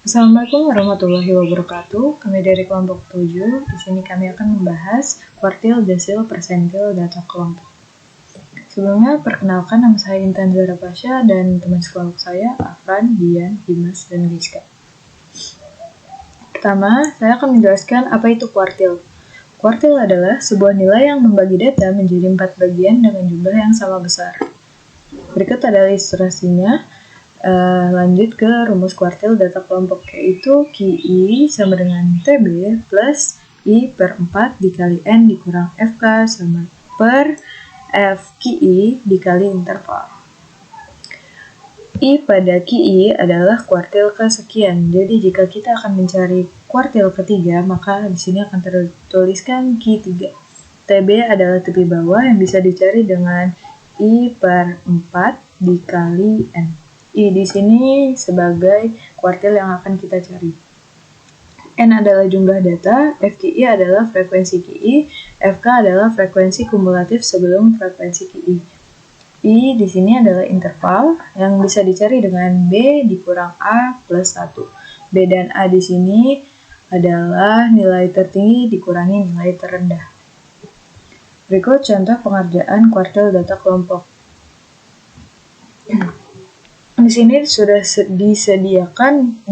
Assalamualaikum warahmatullahi wabarakatuh. Kami dari kelompok 7. Di sini kami akan membahas kuartil, desil, persentil, data kelompok. Sebelumnya, perkenalkan nama saya Intan Zahra Pasha dan teman sekelompok saya Afran, Dian, Dimas, dan Giska. Pertama, saya akan menjelaskan apa itu kuartil. Kuartil adalah sebuah nilai yang membagi data menjadi 4 bagian dengan jumlah yang sama besar. Berikut adalah ilustrasinya. Lanjut ke rumus kuartil data kelompok, yaitu QI sama dengan TB plus I per 4 dikali N dikurang FK sama per FQI dikali interval. I pada QI adalah kuartil kesekian. Jadi jika kita akan mencari kuartil ketiga, maka di sini akan tertuliskan Q3. TB adalah tepi bawah yang bisa dicari dengan I per 4 dikali N. I di sini sebagai kuartil yang akan kita cari. N adalah jumlah data, FQI adalah frekuensi QI, FK adalah frekuensi kumulatif sebelum frekuensi QI. I di sini adalah interval yang bisa dicari dengan B dikurang A plus 1. B dan A di sini adalah nilai tertinggi dikurangi nilai terendah. Berikut contoh pengerjaan kuartil data kelompok. Di sini sudah disediakan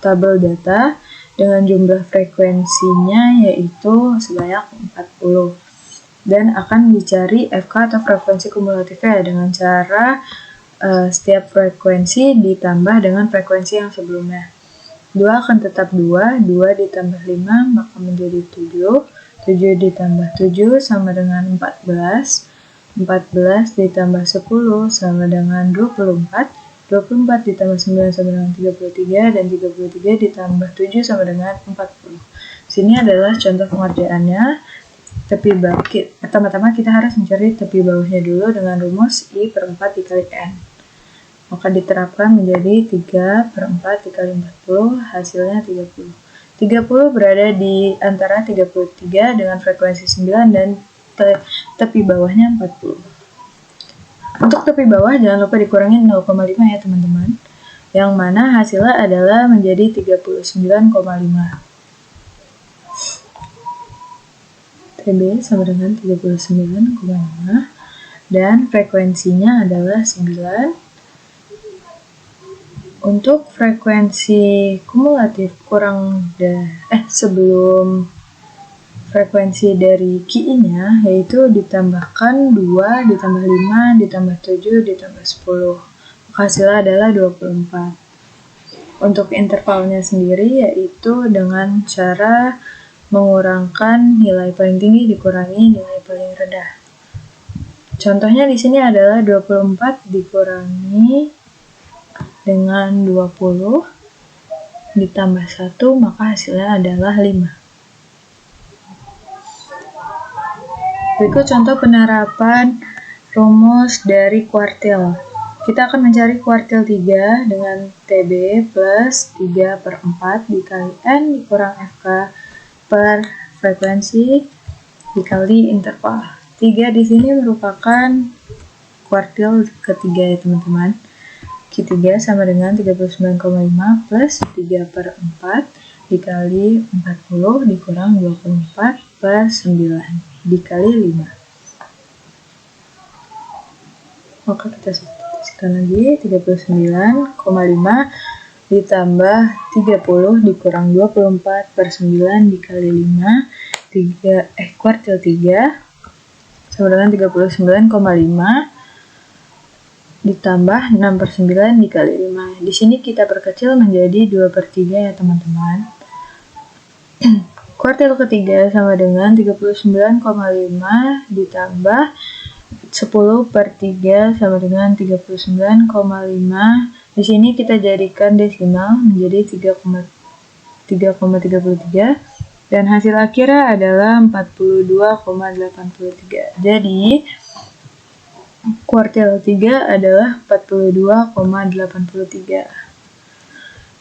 tabel data dengan jumlah frekuensinya yaitu sebanyak 40 dan akan dicari FK atau frekuensi kumulatifnya dengan cara setiap frekuensi ditambah dengan frekuensi yang sebelumnya. 2 akan tetap 2 ditambah 5 maka menjadi 7 ditambah 7 sama dengan 14 ditambah 10 sama dengan 24 ditambah 9 sama dengan 33 dan 33 ditambah 7 sama dengan 40. Sini adalah contoh pengerjaannya. Tepi bawah, pertama-tama kita harus mencari tepi bawahnya dulu dengan rumus I per 4 dikali N. Maka diterapkan menjadi 3 per 4 dikali 40, hasilnya 30. 30 berada di antara 33 dengan frekuensi 9 dan tepi bawahnya 40. Untuk tepi bawah jangan lupa dikurangi 0,5 ya teman-teman. Yang mana hasilnya adalah menjadi 39,5. TB sama dengan 39,5 dan frekuensinya adalah 9. Untuk frekuensi kumulatif sebelum frekuensi dari QI-nya yaitu ditambahkan 2, ditambah 5, ditambah 7, ditambah 10. Hasilnya adalah 24. Untuk intervalnya sendiri yaitu dengan cara mengurangkan nilai paling tinggi dikurangi nilai paling rendah. Contohnya di sini adalah 24 dikurangi dengan 20 ditambah 1 maka hasilnya adalah 5. Berikut contoh penerapan rumus dari kuartil. Kita akan mencari kuartil 3 dengan TB plus 3 per 4 dikali N dikurang FK per frekuensi dikali interval. 3 di sini merupakan kuartil ketiga ya teman-teman. Q3 sama dengan 39,5 plus 3 per 4 dikali 40 dikurang 24 per 9. Dikali 5. Maka kita substitusikan lagi 39,5 ditambah 30 dikurang 24 per 9 dikali 5 kuartil 3 sama dengan 39,5 ditambah 6 per 9 dikali 5. Di sini kita perkecil menjadi 2 per 3 ya teman-teman. Kuartil ketiga sama dengan 39,5 ditambah 10 per 3 sama dengan 39,5. Di sini kita jadikan desimal menjadi 3,33 dan hasil akhirnya adalah 42,83. Jadi kuartil 3 adalah 42,83.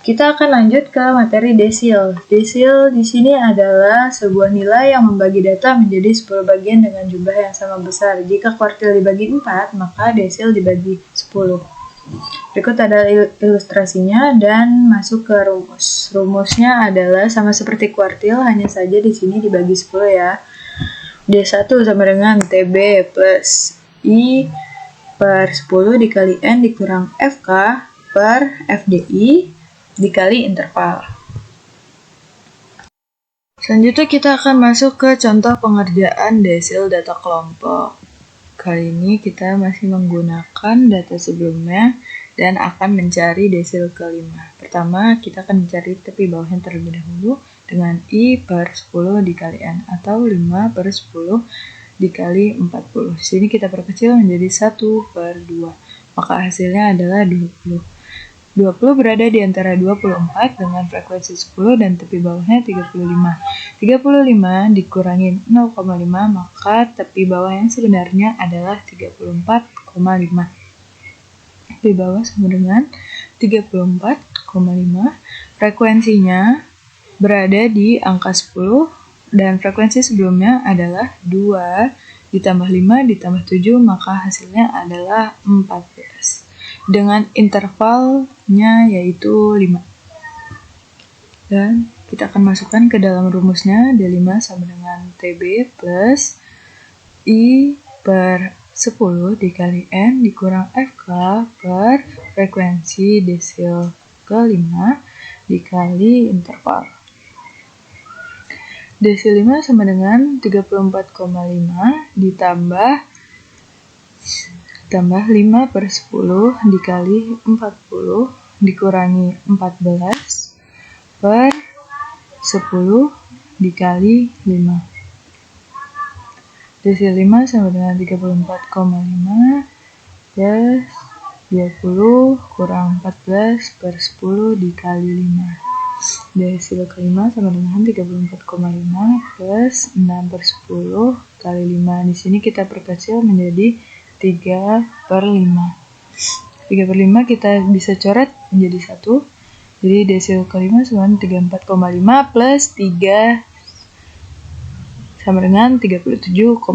Kita akan lanjut ke materi desil. Desil di sini adalah sebuah nilai yang membagi data menjadi 10 bagian dengan jumlah yang sama besar. Jika kuartil dibagi 4, maka desil dibagi 10. Berikut adalah ilustrasinya dan masuk ke rumus. Rumusnya adalah sama seperti kuartil, hanya saja di sini dibagi 10 ya. D1 sama dengan TB plus I per 10 dikali N dikurang FK per FDI dikali interval. Selanjutnya kita akan masuk ke contoh pengerjaan desil data kelompok. Kali ini kita masih menggunakan data sebelumnya dan akan mencari desil kelima. Pertama, kita akan mencari tepi bawahnya terlebih dahulu dengan I per 10 dikali N atau 5 per 10 dikali 40. Sini kita perkecil menjadi 1 per 2. Maka hasilnya adalah 20. 20 berada di antara 24 dengan frekuensi 10 dan tepi bawahnya 35. 35 dikurangi 0,5 maka tepi bawah yang sebenarnya adalah 34,5. Di bawah sama dengan 34,5. Frekuensinya berada di angka 10 dan frekuensi sebelumnya adalah 2 ditambah 5 ditambah 7 maka hasilnya adalah 14. Dengan intervalnya yaitu 5. Dan kita akan masukkan ke dalam rumusnya D5 sama dengan TB plus I per 10 dikali N dikurang FK per frekuensi desil ke-5 dikali interval. Desil 5 sama dengan 34,5 ditambah 5 per 10 dikali 40 dikurangi 14 per 10 dikali 5. Desil 5 sama dengan 34,5 plus 20 kurang 14 per 10 dikali 5. Desil ke-5 sama dengan 34,5 plus 6 per 10 kali 5. Di sini kita perkecil menjadi 3 per 5. 3 per 5 kita bisa coret menjadi 1. Jadi desil ke-5 sama dengan 34,5 plus 3 sama dengan 37,5.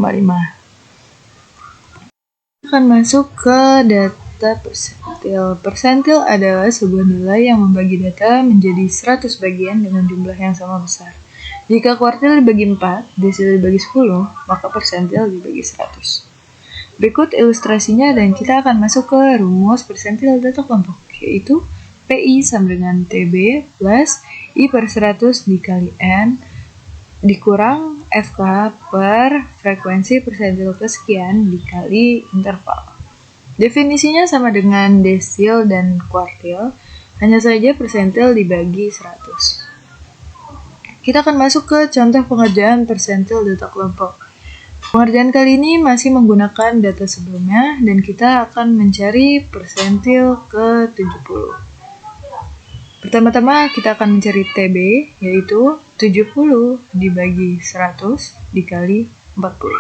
Akan masuk ke data persentil. Persentil adalah sebuah nilai yang membagi data menjadi 100 bagian dengan jumlah yang sama besar. Jika kuartil dibagi 4, desil dibagi 10, maka persentil dibagi 100. Berikut ilustrasinya dan kita akan masuk ke rumus persentil data kelompok, yaitu PI sama dengan TB plus I per 100 dikali N dikurang FK per frekuensi persentil kesekian dikali interval. Definisinya sama dengan desil dan kuartil, hanya saja persentil dibagi 100. Kita akan masuk ke contoh pengerjaan persentil data kelompok. Pengerjaan kali ini masih menggunakan data sebelumnya dan kita akan mencari persentil ke-70. Pertama-tama kita akan mencari TB, yaitu 70 dibagi 100 dikali 40.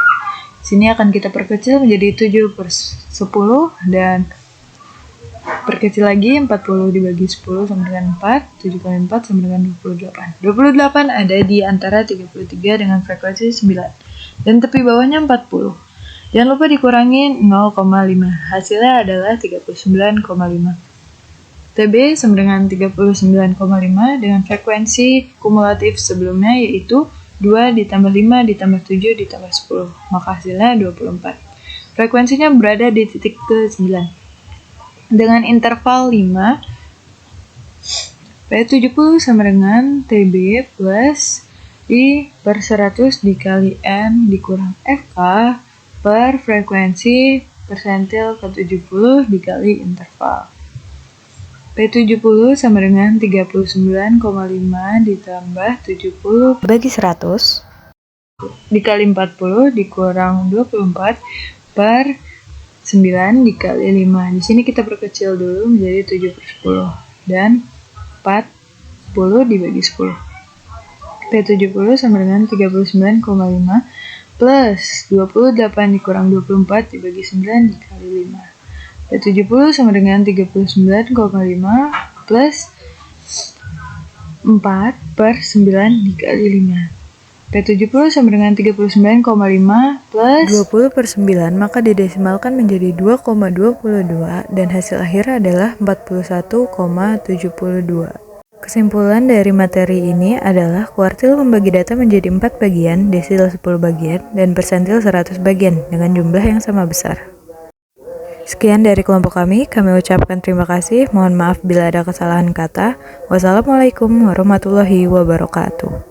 Sini akan kita perkecil menjadi 7 per 10 dan perkecil lagi 40 dibagi 10 sama dengan 4, 7 kali 4 sama dengan 28. 28 ada di antara 33 dengan frekuensi 9 dan tepi bawahnya 40. Jangan lupa dikurangi 0,5, hasilnya adalah 39,5. TB sama dengan 39,5 dengan frekuensi kumulatif sebelumnya yaitu 2 ditambah 5 ditambah 7 ditambah 10, maka hasilnya 24. Frekuensinya berada di titik ke-9. Dengan interval 5, P70 sama dengan TB plus I per 100 dikali N dikurang FK per frekuensi persentil ke-70 dikali interval. P70 sama dengan 39,5 ditambah 70 bagi 100 dikali 40 dikurang 24 per 9 dikali 5. Di sini kita perkecil dulu menjadi 7 per 10 dan 40 dibagi 10. P70 sama dengan 39,5 plus 28 dikurang 24 dibagi 9 dikali 5. 70 sama dengan 39,5 plus 4 per 9 dikali 5. P70 sama dengan 39,5 plus 20 per 9, maka didesimalkan menjadi 2,22 dan hasil akhir adalah 41,72. Kesimpulan dari materi ini adalah kuartil membagi data menjadi 4 bagian, desil 10 bagian, dan persentil 100 bagian dengan jumlah yang sama besar. Sekian dari kelompok kami ucapkan terima kasih, mohon maaf bila ada kesalahan kata. Wassalamualaikum warahmatullahi wabarakatuh.